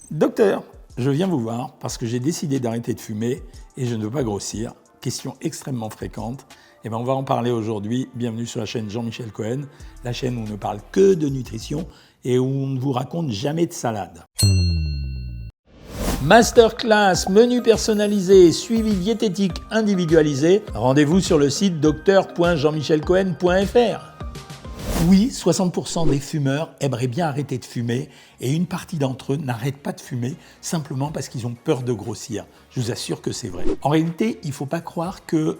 Docteur, je viens vous voir parce que j'ai décidé d'arrêter de fumer et je ne veux pas grossir. Question extrêmement fréquente. Et on va en parler aujourd'hui. Bienvenue sur la chaîne Jean-Michel Cohen, la chaîne où on ne parle que de nutrition et où on ne vous raconte jamais de salade. Masterclass, menu personnalisé, suivi diététique individualisé. Rendez-vous sur le site docteur.jeanmichelcohen.fr. Oui, 60% des fumeurs aimeraient bien arrêter de fumer et une partie d'entre eux n'arrêtent pas de fumer simplement parce qu'ils ont peur de grossir. Je vous assure que c'est vrai. En réalité, il ne faut pas croire que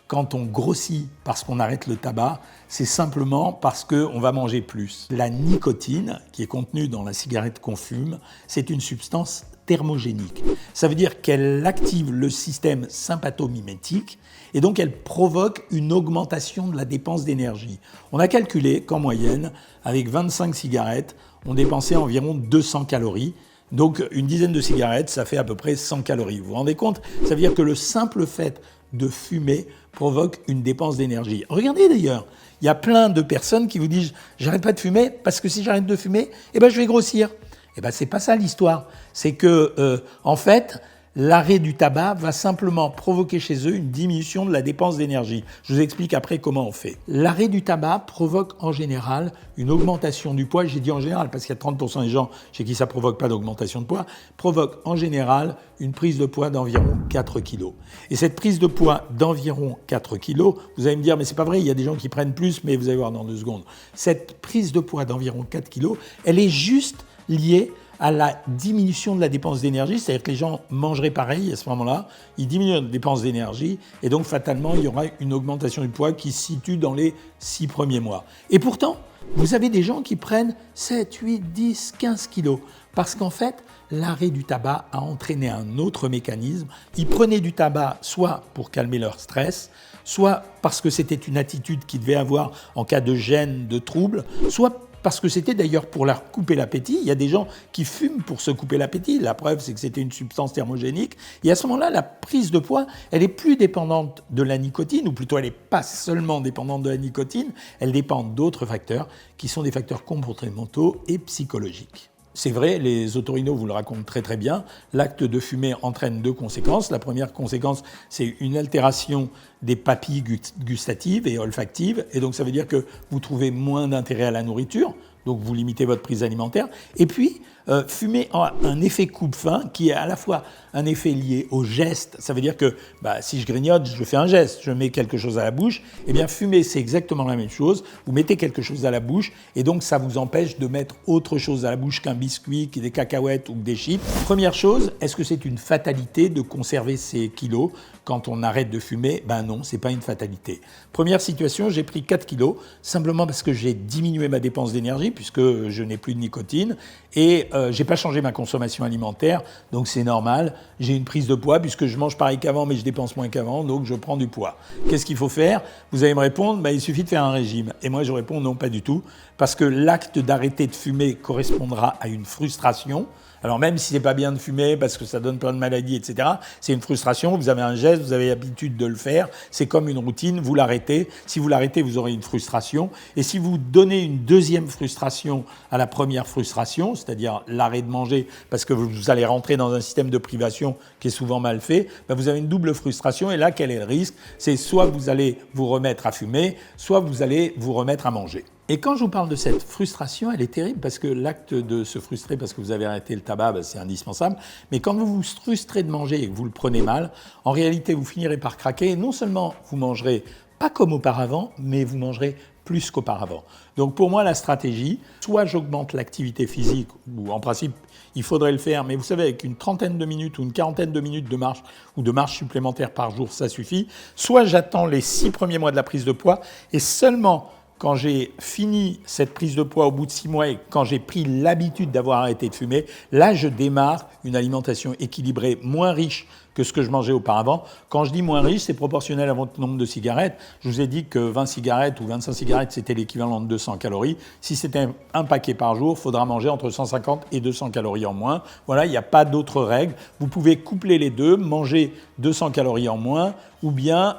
quand on grossit parce qu'on arrête le tabac, c'est simplement parce qu'on va manger plus. La nicotine, qui est contenue dans la cigarette qu'on fume, c'est une substance thermogénique. Ça veut dire qu'elle active le système sympathomimétique et donc elle provoque une augmentation de la dépense d'énergie. On a calculé qu'en moyenne, avec 25 cigarettes, on dépensait environ 200 calories. Donc une dizaine de cigarettes, ça fait à peu près 100 calories. Vous vous rendez compte? Ça veut dire que le simple fait de fumer provoque une dépense d'énergie. Regardez d'ailleurs, il y a plein de personnes qui vous disent « j'arrête pas de fumer parce que si j'arrête de fumer, je vais grossir ». Eh bien, c'est pas ça l'histoire. C'est que, en fait, l'arrêt du tabac va simplement provoquer chez eux une diminution de la dépense d'énergie. Je vous explique après comment on fait. L'arrêt du tabac provoque en général une augmentation du poids. J'ai dit en général parce qu'il y a 30% des gens chez qui ça provoque pas d'augmentation de poids, provoque en général une prise de poids d'environ 4 kg. Et cette prise de poids d'environ 4 kg, vous allez me dire, mais c'est pas vrai, il y a des gens qui prennent plus, mais vous allez voir dans 2 secondes. Cette prise de poids d'environ 4 kg, elle est juste lié à la diminution de la dépense d'énergie, c'est-à-dire que les gens mangeraient pareil à ce moment-là, ils diminuent la dépense d'énergie et donc fatalement il y aura une augmentation du poids qui se situe dans les 6 premiers mois. Et pourtant, vous avez des gens qui prennent 7, 8, 10, 15 kilos parce qu'en fait, l'arrêt du tabac a entraîné un autre mécanisme. Ils prenaient du tabac soit pour calmer leur stress, soit parce que c'était une attitude qu'ils devaient avoir en cas de gêne, de trouble, soit parce que c'était d'ailleurs pour leur couper l'appétit. Il y a des gens qui fument pour se couper l'appétit. La preuve, c'est que c'était une substance thermogénique. Et à ce moment-là, la prise de poids, elle est plus dépendante de la nicotine, ou plutôt elle n'est pas seulement dépendante de la nicotine, elle dépend d'autres facteurs qui sont des facteurs comportementaux et psychologiques. C'est vrai, les otorinos vous le racontent très très bien, l'acte de fumer entraîne 2 conséquences. La première conséquence, c'est une altération des papilles gustatives et olfactives, et donc ça veut dire que vous trouvez moins d'intérêt à la nourriture, donc vous limitez votre prise alimentaire. Et puis, fumer a un effet coupe-faim qui est à la fois un effet lié au geste. Ça veut dire que si je grignote, je fais un geste, je mets quelque chose à la bouche. Eh bien, fumer, c'est exactement la même chose. Vous mettez quelque chose à la bouche et donc ça vous empêche de mettre autre chose à la bouche qu'un biscuit, des cacahuètes ou des chips. Première chose, est-ce que c'est une fatalité de conserver ces kilos quand on arrête de fumer? Non, c'est pas une fatalité. Première situation, j'ai pris 4 kilos simplement parce que j'ai diminué ma dépense d'énergie puisque je n'ai plus de nicotine et j'ai pas changé ma consommation alimentaire, donc c'est normal. J'ai une prise de poids puisque je mange pareil qu'avant mais je dépense moins qu'avant, donc je prends du poids. Qu'est-ce qu'il faut faire? Vous allez me répondre, il suffit de faire un régime. Et moi je réponds non, pas du tout, parce que l'acte d'arrêter de fumer correspondra à une frustration. Alors même si c'est pas bien de fumer parce que ça donne plein de maladies, etc., c'est une frustration, vous avez un geste, vous avez l'habitude de le faire, c'est comme une routine, vous l'arrêtez. Si vous l'arrêtez, vous aurez une frustration. Et si vous donnez une deuxième frustration à la première frustration, c'est-à-dire l'arrêt de manger, parce que vous allez rentrer dans un système de privation qui est souvent mal fait, vous avez une double frustration. Et là, quel est le risque? C'est soit vous allez vous remettre à fumer, soit vous allez vous remettre à manger. Et quand je vous parle de cette frustration, elle est terrible parce que l'acte de se frustrer parce que vous avez arrêté le tabac, c'est indispensable. Mais quand vous vous frustrez de manger et que vous le prenez mal, en réalité, vous finirez par craquer. Et non seulement vous mangerez pas comme auparavant, mais vous mangerez plus qu'auparavant. Donc pour moi, la stratégie, soit j'augmente l'activité physique, ou en principe, il faudrait le faire, mais vous savez, avec une trentaine de minutes ou une quarantaine de minutes de marche ou de marche supplémentaire par jour, ça suffit. Soit j'attends les 6 premiers mois de la prise de poids et seulement quand j'ai fini cette prise de poids au bout de 6 mois et quand j'ai pris l'habitude d'avoir arrêté de fumer, là, je démarre une alimentation équilibrée, moins riche que ce que je mangeais auparavant. Quand je dis moins riche, c'est proportionnel à votre nombre de cigarettes. Je vous ai dit que 20 cigarettes ou 25 cigarettes, c'était l'équivalent de 200 calories. Si c'était un paquet par jour, il faudra manger entre 150 et 200 calories en moins. Voilà, il n'y a pas d'autre règle. Vous pouvez coupler les deux, manger 200 calories en moins ou bien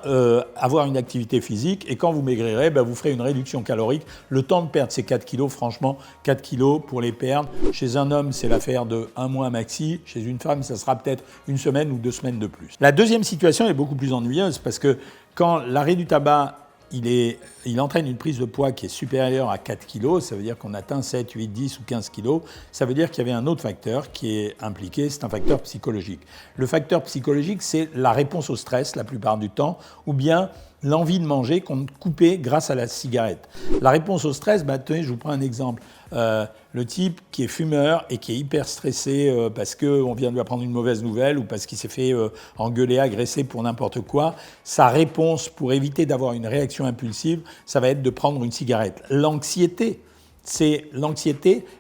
avoir une activité physique. Et quand vous maigrirez, vous ferez une réduction réduction calorique, le temps de perdre ces 4 kilos, franchement, 4 kilos pour les perdre, chez un homme, c'est l'affaire de 1 mois maxi, chez une femme, ça sera peut-être 1 semaine ou 2 semaines de plus. La deuxième situation est beaucoup plus ennuyeuse parce que quand l'arrêt du tabac il entraîne une prise de poids qui est supérieure à 4 kg, ça veut dire qu'on atteint 7, 8, 10 ou 15 kg, ça veut dire qu'il y avait un autre facteur qui est impliqué, c'est un facteur psychologique. Le facteur psychologique, c'est la réponse au stress la plupart du temps, ou bien l'envie de manger qu'on coupait grâce à la cigarette. La réponse au stress, tenez, je vous prends un exemple. Le type qui est fumeur et qui est hyper stressé parce qu'on vient de lui apprendre une mauvaise nouvelle ou parce qu'il s'est fait engueuler, agresser pour n'importe quoi, sa réponse pour éviter d'avoir une réaction impulsive, ça va être de prendre une cigarette. L'anxiété,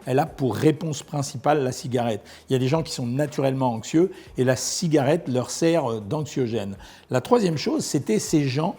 elle a pour réponse principale la cigarette. Il y a des gens qui sont naturellement anxieux et la cigarette leur sert d'anxiogène. La troisième chose, c'était ces gens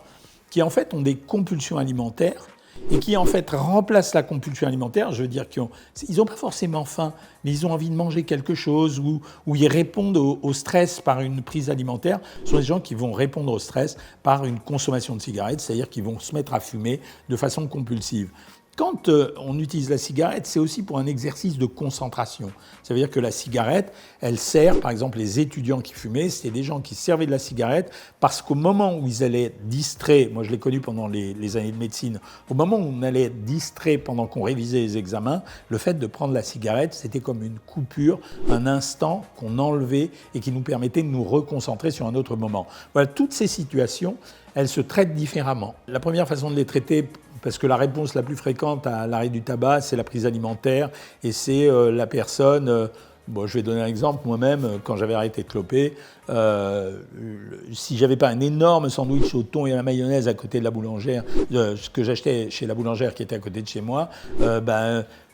qui en fait ont des compulsions alimentaires et qui en fait remplacent la compulsion alimentaire, je veux dire qu'ils n'ont pas forcément faim, mais ils ont envie de manger quelque chose ou ils répondent au stress par une prise alimentaire. Ce sont des gens qui vont répondre au stress par une consommation de cigarettes, c'est-à-dire qu'ils vont se mettre à fumer de façon compulsive. Quand on utilise la cigarette, c'est aussi pour un exercice de concentration. Ça veut dire que la cigarette, elle sert, par exemple, les étudiants qui fumaient, c'était des gens qui servaient de la cigarette parce qu'au moment où ils allaient être distraits, moi je l'ai connu pendant les années de médecine, au moment où on allait être distrait pendant qu'on révisait les examens, le fait de prendre la cigarette, c'était comme une coupure, un instant qu'on enlevait et qui nous permettait de nous reconcentrer sur un autre moment. Voilà, toutes ces situations, elles se traitent différemment. La première façon de les traiter, parce que la réponse la plus fréquente à l'arrêt du tabac, c'est la prise alimentaire et c'est la personne... je vais donner un exemple. Moi-même, quand j'avais arrêté de cloper, si j'avais pas un énorme sandwich au thon et à la mayonnaise à côté de la boulangère, ce que j'achetais chez la boulangère qui était à côté de chez moi,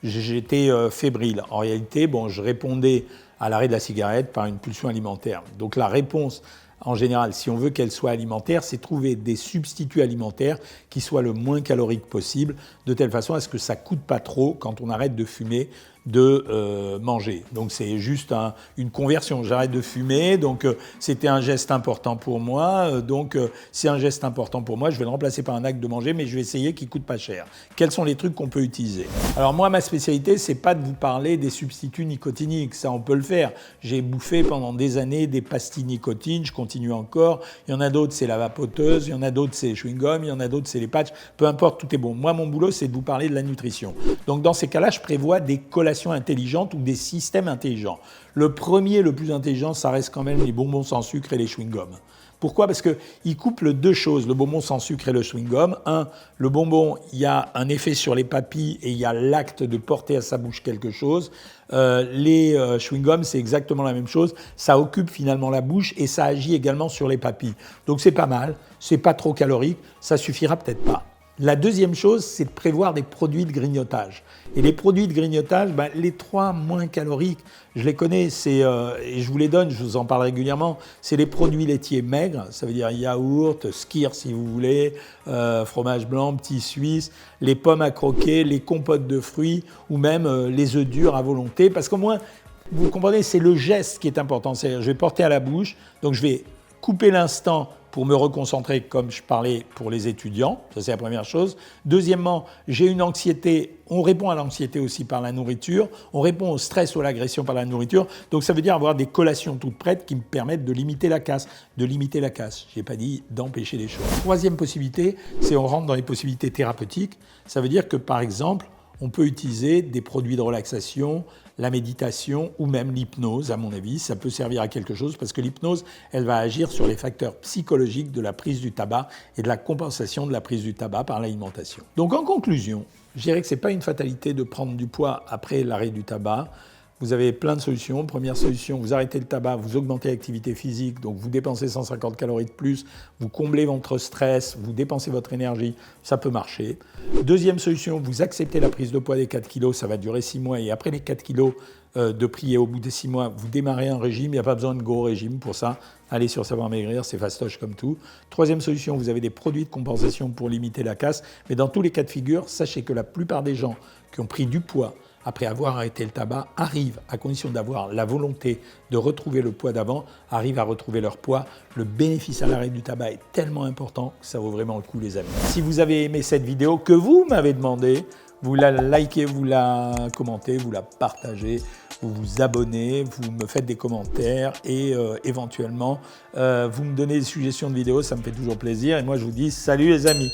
j'étais fébrile. En réalité, je répondais à l'arrêt de la cigarette par une pulsion alimentaire. Donc la réponse... En général, si on veut qu'elle soit alimentaire, c'est trouver des substituts alimentaires qui soient le moins caloriques possible, de telle façon à ce que ça ne coûte pas trop quand on arrête de fumer, de manger. Donc c'est juste une conversion. J'arrête de fumer, donc c'était un geste important pour moi. Donc c'est un geste important pour moi, je vais le remplacer par un acte de manger, mais je vais essayer qu'il ne coûte pas cher. Quels sont les trucs qu'on peut utiliser? Alors moi, ma spécialité, c'est pas de vous parler des substituts nicotiniques. Ça, on peut le faire. J'ai bouffé pendant des années des pastilles nicotine, je continue encore. Il y en a d'autres, c'est la vapoteuse. Il y en a d'autres, c'est les chewing-gums. Il y en a d'autres, c'est les patchs. Peu importe, tout est bon. Moi, mon boulot, c'est de vous parler de la nutrition. Donc dans ces cas-là, je prévois des collations intelligentes ou des systèmes intelligents. Le premier, le plus intelligent, ça reste quand même les bonbons sans sucre et les chewing-gums. Pourquoi? Parce qu'ils couplent deux choses, le bonbon sans sucre et le chewing-gum. Le bonbon, il y a un effet sur les papilles et il y a l'acte de porter à sa bouche quelque chose. Les chewing-gums, c'est exactement la même chose. Ça occupe finalement la bouche et ça agit également sur les papilles. Donc c'est pas mal, c'est pas trop calorique, ça suffira peut-être pas. La deuxième chose, c'est de prévoir des produits de grignotage. Et les produits de grignotage, les 3 moins caloriques, je les connais, et je vous les donne, je vous en parle régulièrement, c'est les produits laitiers maigres, ça veut dire yaourt, skyr si vous voulez, fromage blanc, petit suisse, les pommes à croquer, les compotes de fruits ou même les œufs durs à volonté, parce qu'au moins, vous comprenez, c'est le geste qui est important. C'est-à-dire, je vais porter à la bouche, donc je vais couper l'instant pour me reconcentrer comme je parlais pour les étudiants, ça c'est la première chose. Deuxièmement, j'ai une anxiété, on répond à l'anxiété aussi par la nourriture, on répond au stress ou à l'agression par la nourriture, donc ça veut dire avoir des collations toutes prêtes qui me permettent de limiter la casse. Je n'ai pas dit d'empêcher les choses. Troisième possibilité, c'est on rentre dans les possibilités thérapeutiques, ça veut dire que par exemple, on peut utiliser des produits de relaxation, la méditation ou même l'hypnose, à mon avis, ça peut servir à quelque chose parce que l'hypnose, elle va agir sur les facteurs psychologiques de la prise du tabac et de la compensation de la prise du tabac par l'alimentation. Donc en conclusion, je dirais que ce n'est pas une fatalité de prendre du poids après l'arrêt du tabac. Vous avez plein de solutions. Première solution, vous arrêtez le tabac, vous augmentez l'activité physique, donc vous dépensez 150 calories de plus, vous comblez votre stress, vous dépensez votre énergie, ça peut marcher. Deuxième solution, vous acceptez la prise de poids des 4 kilos, ça va durer 6 mois, et après les 4 kilos de prix et au bout des 6 mois, vous démarrez un régime, il n'y a pas besoin de gros régime pour ça. Allez sur Savoir Maigrir, c'est fastoche comme tout. Troisième solution, vous avez des produits de compensation pour limiter la casse, mais dans tous les cas de figure, sachez que la plupart des gens qui ont pris du poids après avoir arrêté le tabac, arrivent, à condition d'avoir la volonté de retrouver le poids d'avant, arrivent à retrouver leur poids. Le bénéfice à l'arrêt du tabac est tellement important que ça vaut vraiment le coup, les amis. Si vous avez aimé cette vidéo que vous m'avez demandé, vous la likez, vous la commentez, vous la partagez, vous vous abonnez, vous me faites des commentaires et éventuellement vous me donnez des suggestions de vidéos, ça me fait toujours plaisir. Et moi je vous dis salut les amis.